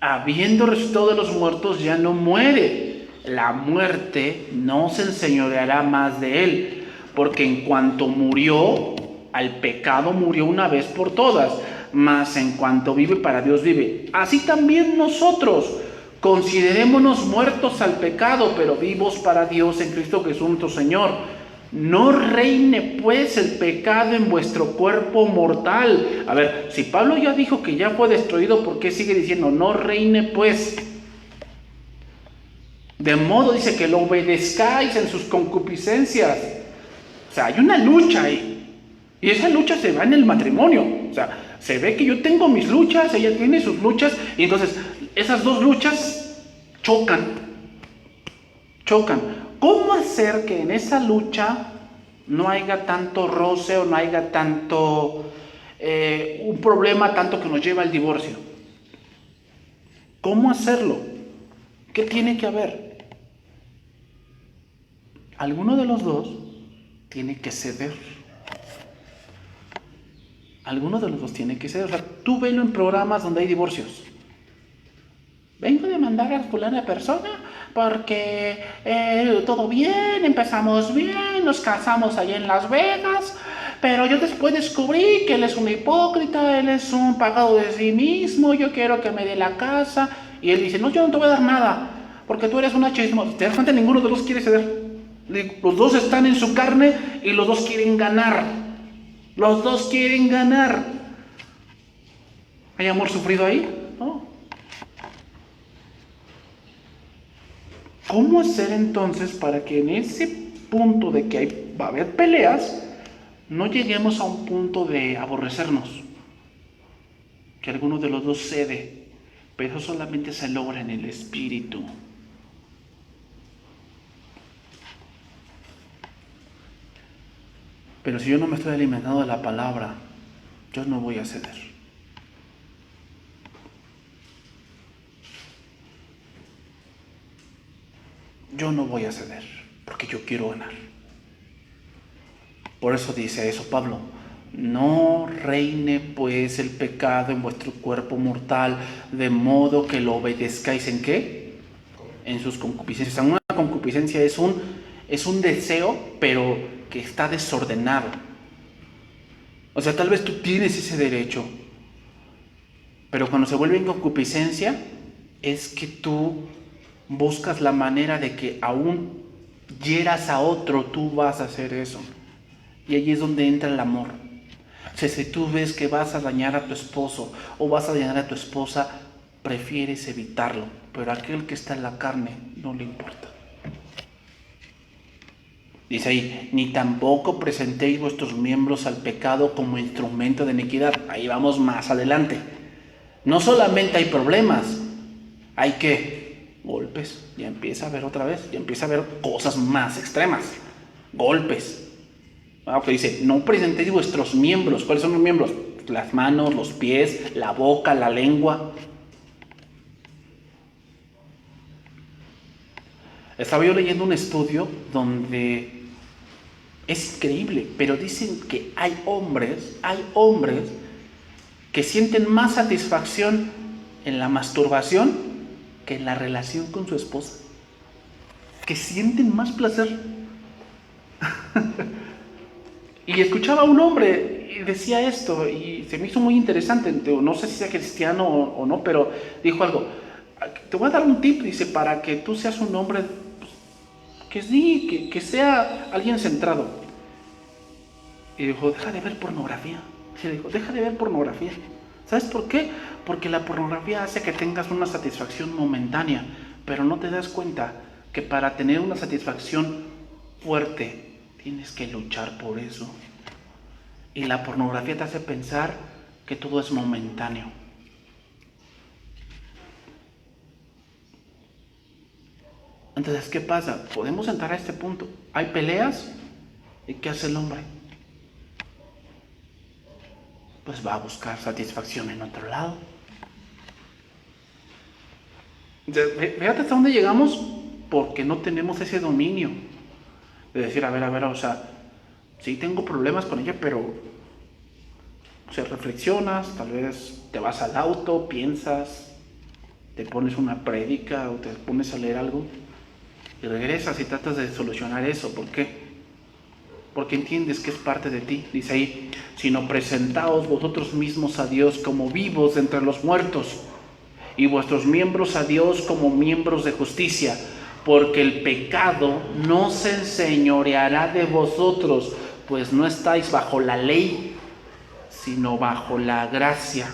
habiendo resucitado de los muertos, ya no muere. La muerte no se enseñoreará más de Él, porque en cuanto murió, al pecado murió una vez por todas, mas en cuanto vive, para Dios vive. Así también nosotros, considerémonos muertos al pecado, pero vivos para Dios en Cristo Jesús nuestro Señor. No reine pues el pecado en vuestro cuerpo mortal. A ver, si Pablo ya dijo que ya fue destruido, ¿por qué sigue diciendo no reine pues? De modo, dice, que lo obedezcáis en sus concupiscencias. O sea, hay una lucha ahí. Y esa lucha se va en el matrimonio. O sea, se ve que yo tengo mis luchas, ella tiene sus luchas, y entonces esas dos luchas chocan. ¿Cómo hacer que en esa lucha no haya tanto roce o no haya tanto un problema tanto que nos lleva al divorcio? ¿Cómo hacerlo? ¿Qué tiene que haber? Alguno de los dos tiene que ceder. Alguno de los dos tiene que ceder. O sea, tú velo en programas donde hay divorcios. Vengo a demandar a fulana persona porque todo bien, empezamos bien, nos casamos allá en Las Vegas, pero yo después descubrí que él es un hipócrita, él es un pagado de sí mismo, yo quiero que me dé la casa. Y él dice: no, yo no te voy a dar nada, porque tú eres una chismosa. ¿Te das cuenta? Ninguno de los dos quiere ceder. Los dos están en su carne y los dos quieren ganar. Los dos quieren ganar. ¿Hay amor sufrido ahí? No. ¿Cómo hacer entonces para que en ese punto de que va a haber peleas, no lleguemos a un punto de aborrecernos? Que alguno de los dos cede, pero solamente se logra en el espíritu. Pero si yo no me estoy alimentando de la palabra, yo no voy a ceder. Yo no voy a ceder, porque yo quiero ganar. Por eso dice eso Pablo: no reine pues el pecado en vuestro cuerpo mortal, de modo que lo obedezcáis. ¿En qué? En sus concupiscencias. Una concupiscencia es un deseo, pero que está desordenado. O sea, tal vez tú tienes ese derecho, pero cuando se vuelve en concupiscencia, es que tú buscas la manera de que aún hieras a otro, tú vas a hacer eso. Y ahí es donde entra el amor. O sea, si tú ves que vas a dañar a tu esposo o vas a dañar a tu esposa, prefieres evitarlo. Pero a aquel que está en la carne no le importa. Dice ahí, ni tampoco presentéis vuestros miembros al pecado como instrumento de iniquidad. Ahí vamos más adelante. No solamente hay problemas, hay que golpes. Ya empieza a ver otra vez, ya empieza a ver cosas más extremas. Golpes. Que dice, no presentéis vuestros miembros. ¿Cuáles son los miembros? Las manos, los pies, la boca, la lengua. Estaba yo leyendo un estudio donde es increíble, pero dicen que hay hombres que sienten más satisfacción en la masturbación que en la relación con su esposa. Que sienten más placer. Y escuchaba a un hombre y decía esto, y se me hizo muy interesante. No sé si sea cristiano o no, pero dijo algo. Te voy a dar un tip, dice, para que tú seas un hombre que sí, que sea alguien centrado. Y dijo, deja de ver pornografía. Y dijo, deja de ver pornografía. ¿Sabes por qué? Porque la pornografía hace que tengas una satisfacción momentánea, pero no te das cuenta que para tener una satisfacción fuerte tienes que luchar por eso. Y la pornografía te hace pensar que todo es momentáneo. Entonces, ¿qué pasa? Podemos entrar a este punto. Hay peleas, ¿y qué hace el hombre? Pues va a buscar satisfacción en otro lado. Fíjate hasta dónde llegamos porque no tenemos ese dominio de decir, a ver, o sea, sí tengo problemas con ella, pero reflexionas, tal vez te vas al auto, piensas, te pones una prédica o te pones a leer algo y regresas y tratas de solucionar eso. ¿Por qué? Porque entiendes que es parte de ti. Dice ahí, sino presentaos vosotros mismos a Dios como vivos entre los muertos y vuestros miembros a Dios como miembros de justicia, porque el pecado no se enseñoreará de vosotros, pues no estáis bajo la ley, sino bajo la gracia.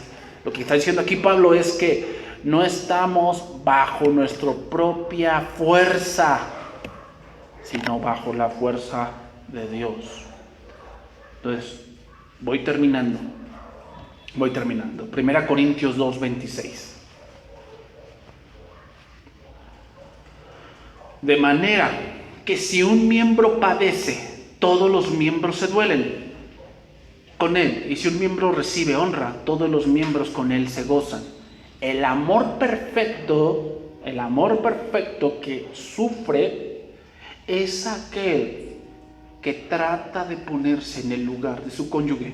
Lo que está diciendo aquí Pablo es que no estamos bajo nuestra propia fuerza, sino bajo la fuerza de Dios. Entonces, voy terminando. 1 Corintios 2:26. De manera que si un miembro padece, todos los miembros se duelen con él. Y si un miembro recibe honra, todos los miembros con él se gozan. El amor perfecto que sufre es aquel que trata de ponerse en el lugar de su cónyuge.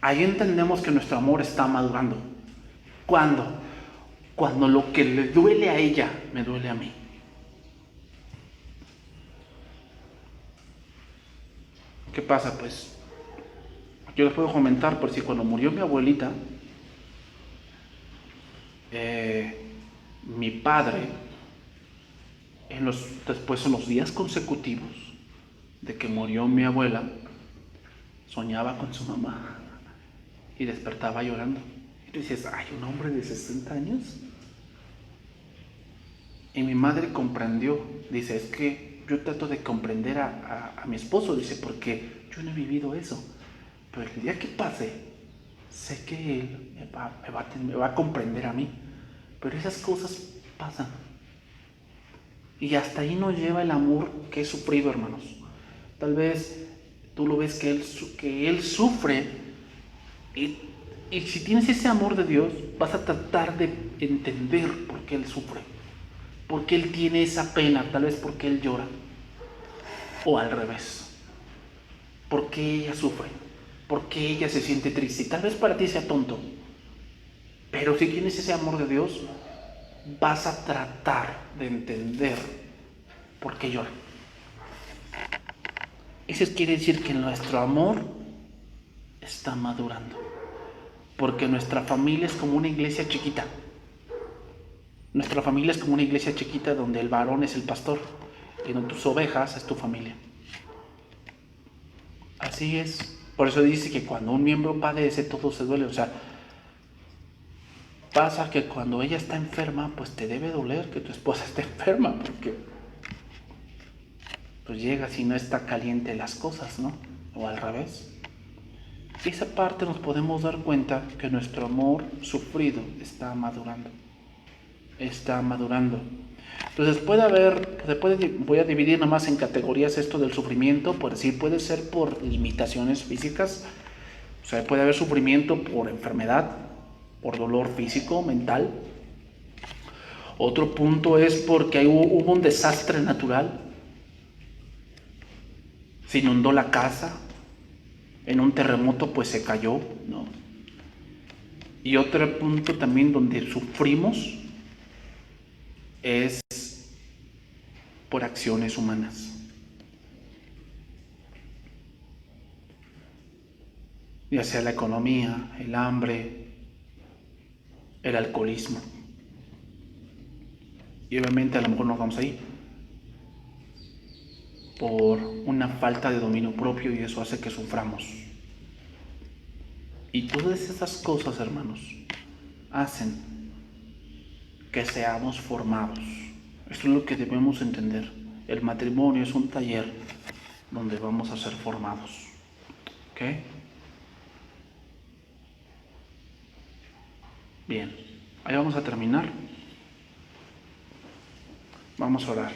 Ahí entendemos que nuestro amor está madurando. ¿Cuándo? Cuando lo que le duele a ella me duele a mí. ¿Qué pasa? Pues yo les puedo comentar, por si cuando murió mi abuelita, mi padre, después en los días consecutivos de que murió mi abuela, soñaba con su mamá y despertaba llorando. Y tú dices, ay, un hombre de 60 años. Y mi madre comprendió, dice, es que yo trato de comprender a mi esposo, dice, porque yo no he vivido eso. Pero el día que pase, sé que él me va a comprender a mí. Pero esas cosas pasan. Y hasta ahí nos lleva el amor que he sufrido, hermanos. Tal vez tú lo ves que él sufre. Y si tienes ese amor de Dios, vas a tratar de entender por qué él sufre. Por qué él tiene esa pena, tal vez porque él llora. O al revés. ¿Por qué ella sufre? ¿Por qué ella se siente triste? Y tal vez para ti sea tonto. Pero si tienes ese amor de Dios, vas a tratar de entender por qué llora. Eso quiere decir que nuestro amor está madurando. Porque nuestra familia es como una iglesia chiquita. Nuestra familia es como una iglesia chiquita donde el varón es el pastor y donde tus ovejas es tu familia. Así es. Por eso dice que cuando un miembro padece, todo se duele. O sea, pasa que cuando ella está enferma, pues te debe doler que tu esposa esté enferma, porque pues llegas y no está caliente las cosas, ¿no? O al revés. Y esa parte nos podemos dar cuenta que nuestro amor sufrido está madurando. Está madurando. Entonces voy a dividir nomás en categorías esto del sufrimiento, por decir, puede ser por limitaciones físicas, o sea, puede haber sufrimiento por enfermedad, por dolor físico, mental. Otro punto es porque hubo un desastre natural, se inundó la casa, en un terremoto pues se cayó, ¿no? Y otro punto también donde sufrimos es por acciones humanas. Ya sea la economía, el hambre, el alcoholismo. Y obviamente a lo mejor nos vamos ahí por una falta de dominio propio y eso hace que suframos. Y todas esas cosas, hermanos, hacen que seamos formados. Esto es lo que debemos entender. El matrimonio es un taller donde vamos a ser formados. ¿Ok? Bien, ahí vamos a terminar. Vamos a orar.